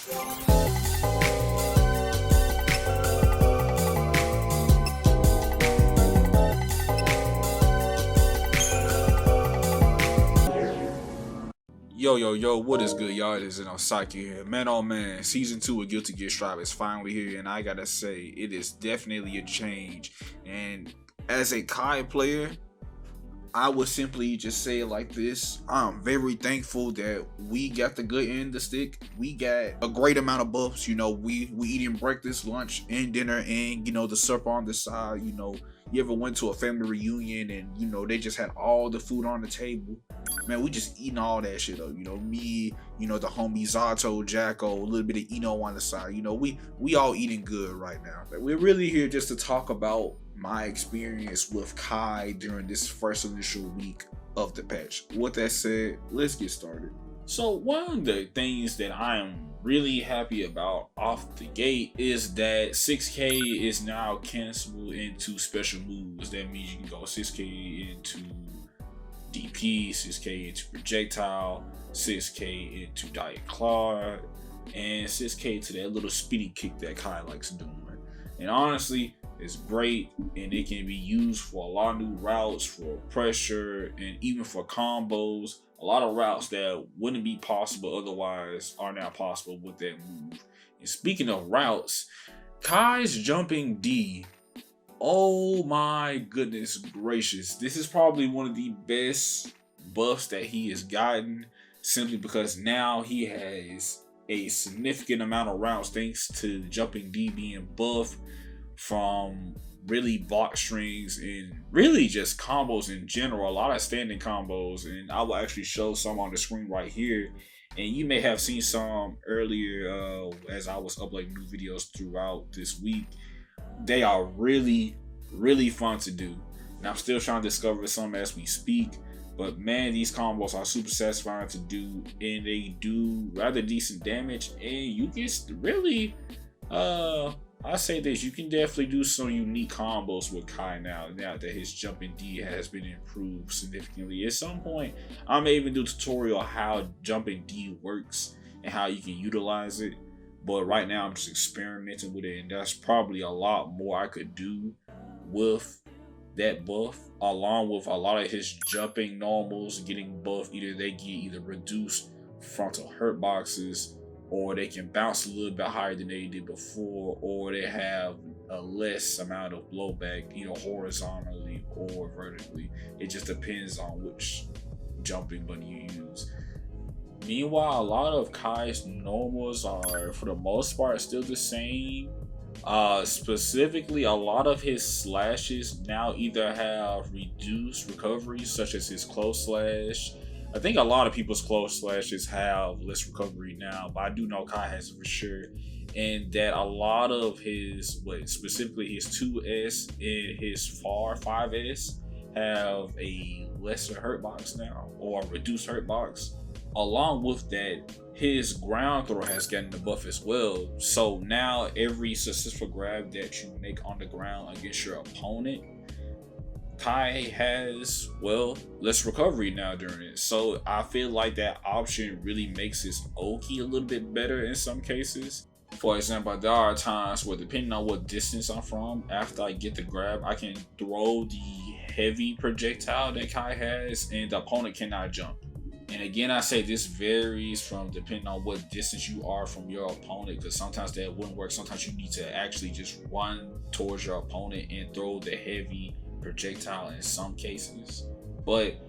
Yo, what is good, y'all? It is ZenosSaki here. Man, oh man, season 2 of Guilty Gear Strive is finally here, and I gotta say, it is definitely a change. And as a Kai player, I would simply just say it like this: I'm very thankful that we got the good end of the stick. We got a great amount of buffs. You know, we eating breakfast, lunch, and dinner, and the supper on the side. You ever went to a family reunion and they just had all the food on the table? Man, we just eating all that shit up. Me, the homie Zato, Jacko, a little bit of Eno on the side. We all eating good right now. But we're really here just to talk about my experience with Kai during this first initial week of the patch. With that said, let's get started. So one of the things that I am really happy about off the gate is that 6K is now cancelable into special moves. That means you can go 6K into DP, 6K into projectile, 6K into Diet Claw, and 6K to that little speedy kick that Kai likes doing. And honestly, it's great, and it can be used for a lot of new routes, for pressure, and even for combos. A lot of routes that wouldn't be possible otherwise are now possible with that move. And speaking of routes, Kai's jumping D. Oh my goodness gracious. This is probably one of the best buffs that he has gotten, simply because now he has a significant amount of routes thanks to jumping D being buffed from really block strings and really just combos in general. A lot of standing combos, and I will actually show some on the screen right here, and you may have seen some earlier as I was uploading new videos throughout this week. They are really fun to do, and I'm still trying to discover some as we speak, but man, these combos are super satisfying to do, and they do rather decent damage, and you can really I say this, you can definitely do some unique combos with Kai now that his jumping D has been improved significantly. At some point, I may even do a tutorial on how jumping D works and how you can utilize it. But right now, I'm just experimenting with it, and that's probably a lot more I could do with that buff, along with a lot of his jumping normals getting buffed. Either they get reduced frontal hurt boxes, or they can bounce a little bit higher than they did before, or they have a less amount of blowback, horizontally or vertically. It just depends on which jumping button you use. Meanwhile, a lot of Kai's normals are, for the most part, still the same. Specifically, a lot of his slashes now either have reduced recovery, such as his close slash. I think a lot of people's close slashes have less recovery now, but I do know Kai has it for sure. And that a lot of his, specifically his 2S and his FAR 5S have a lesser hurt box now, or a reduced hurt box. Along with that, his ground throw has gotten the buff as well. So now every successful grab that you make on the ground against your opponent, Kai has, less recovery now during it. So I feel like that option really makes his Oki a little bit better in some cases. For example, there are times where, depending on what distance I'm from, after I get the grab, I can throw the heavy projectile that Kai has, and the opponent cannot jump. And again, I say this varies from depending on what distance you are from your opponent, because sometimes that wouldn't work. Sometimes you need to actually just run towards your opponent and throw the heavy projectile in some cases. But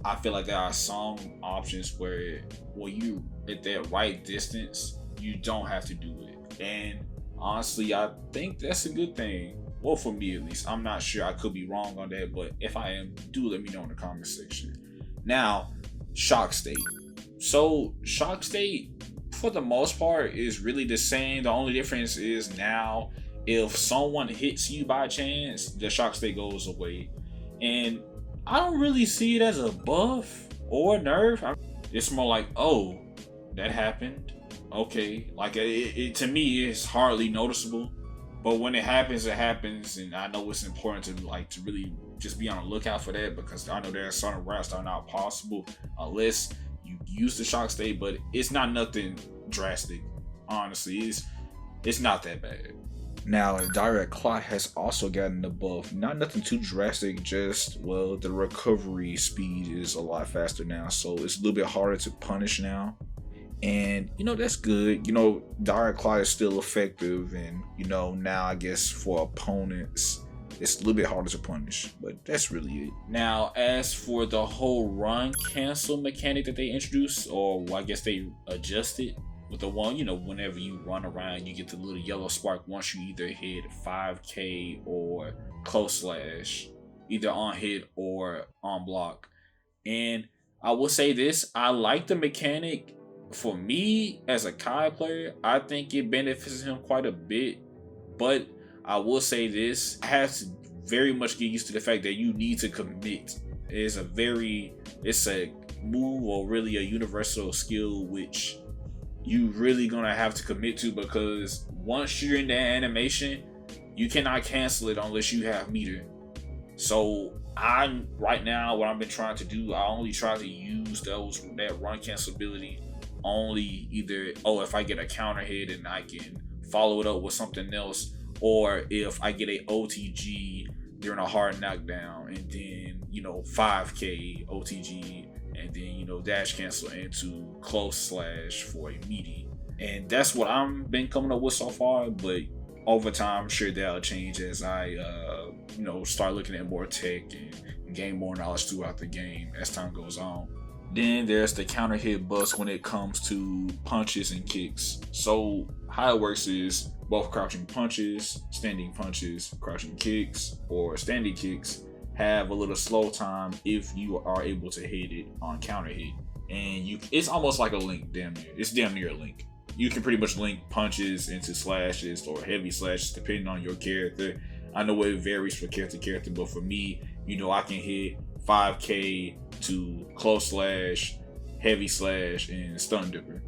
I feel like there are some options where when you at that right distance, you don't have to do it. And honestly, I think that's a good thing. Well, for me at least. I'm not sure, I could be wrong on that, but if I am, do let me know in the comment section. Now, shock state. So shock state, for the most part, is really the same. The only difference is now, if someone hits you by chance, the shock state goes away. And I don't really see it as a buff or a nerf. It's more like, oh, that happened. Okay, like it to me, it's hardly noticeable. But when it happens, and I know it's important to really just be on the lookout for that, because I know there are certain routes that are not possible unless you use the shock state, but it's not nothing drastic. Honestly, it's not that bad. Now, direct clock has also gotten a buff. Not nothing too drastic, just, well, the recovery speed is a lot faster now, so it's a little bit harder to punish now. And, that's good. Direct clock is still effective, and, now I guess for opponents, it's a little bit harder to punish, but that's really it. Now, as for the whole run cancel mechanic that they introduced, or I guess they adjusted, with the one, whenever you run around, you get the little yellow spark once you either hit 5K or close slash, either on hit or on block. And I will say this, I like the mechanic. For me, as a Kai player, I think it benefits him quite a bit. But I will say this, I have to very much get used to the fact that you need to commit. It's a move, or really a universal skill, which you really gonna have to commit to, because once you're in that animation, you cannot cancel it unless you have meter. So right now, what I've been trying to do, I only try to use that run cancel ability only either, if I get a counter hit and I can follow it up with something else, or if I get a OTG during a hard knockdown, and then 5K OTG, and then dash cancel into close slash for a meaty. And that's what I've been coming up with so far, but over time, I'm sure that'll change as I start looking at more tech and gain more knowledge throughout the game as time goes on. Then there's the counter hit bust when it comes to punches and kicks. So how it works is both crouching punches, standing punches, crouching kicks, or standing kicks have a little slow time if you are able to hit it on counter hit. And it's almost like a link, damn near. It's damn near a link. You can pretty much link punches into slashes or heavy slashes depending on your character. I know it varies from character to character, but for me, I can hit 5K to close slash, heavy slash, and stun dipper.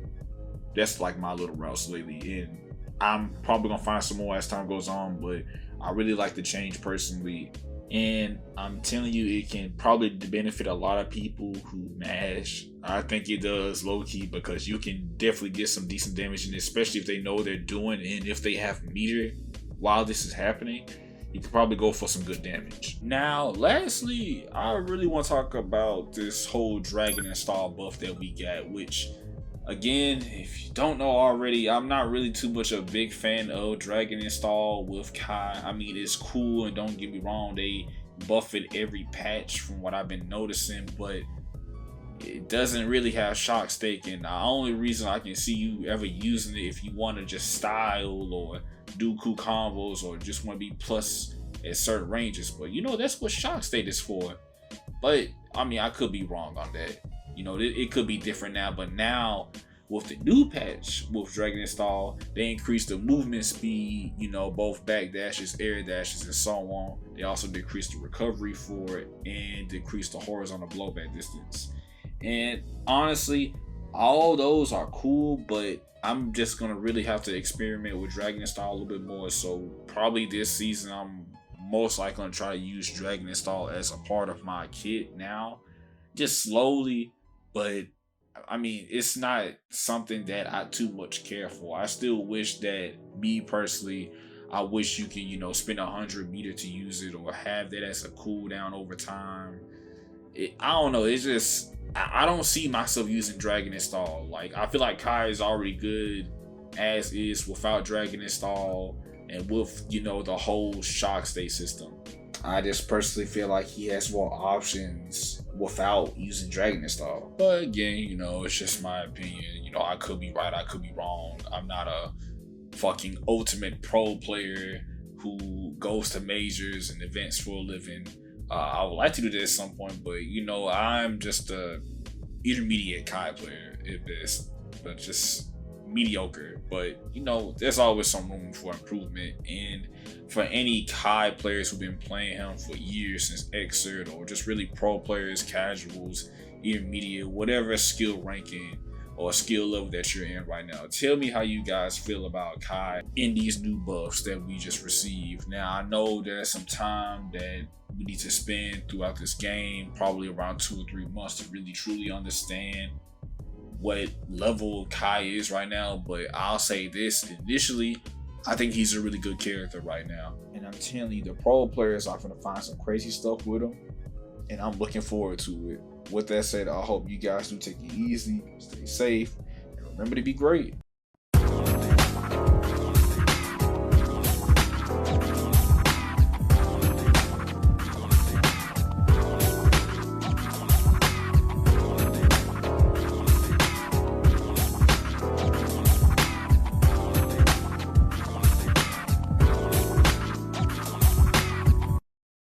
That's like my little routes lately, and I'm probably gonna find some more as time goes on, but I really like the change personally. And I'm telling you, it can probably benefit a lot of people who mash. I think it does low-key, because you can definitely get some decent damage in it, especially if they know what they're doing, and if they have meter while this is happening, you could probably go for some good damage. Now, lastly, I really want to talk about this whole Dragon Install buff that we got, which, again, if you don't know already, I'm not really too much a big fan of Dragon Install with Kai. I mean, it's cool, and don't get me wrong, they buff it every patch from what I've been noticing, but it doesn't really have shock stake, and the only reason I can see you ever using it if you want to just style or do cool combos or just want to be plus at certain ranges. But that's what shock state is for. But I mean, I could be wrong on that. It could be different now, but now with the new patch with Dragon Install, they increased the movement speed, both back dashes, air dashes, and so on. They also decreased the recovery for it and decreased the horizontal blowback distance. And honestly, all those are cool, but I'm just gonna really have to experiment with Dragon Install a little bit more. So probably this season, I'm most likely gonna try to use Dragon Install as a part of my kit now, just slowly. But I mean, it's not something that I too much care for. I still wish that, me personally, I wish you can, spend 100 meter to use it, or have that as a cooldown over time. I don't know. It's just, I don't see myself using Dragon Install. Like, I feel like Kai is already good as is without Dragon Install, and with, the whole shock state system. I just personally feel like he has more options without using Dragon Install. But again, it's just my opinion. I could be right, I could be wrong. I'm not a fucking ultimate pro player who goes to majors and events for a living. I would like to do that at some point, but I'm just a intermediate Kai player at best, but just mediocre. But there's always some room for improvement, and for any Kai players who've been playing him for years, since Xrd, or just really pro players, casuals, intermediate, whatever skill ranking or skill level that you're in right now, tell me how you guys feel about Kai in these new buffs that we just received. Now, I know there's some time that we need to spend throughout this game, probably around 2 or 3 months, to really truly understand what level Kai is right now, but I'll say this initially, I think he's a really good character right now. And I'm telling you, the pro players are going to find some crazy stuff with him, and I'm looking forward to it. With that said, I hope you guys do take it easy, stay safe, and remember to be great.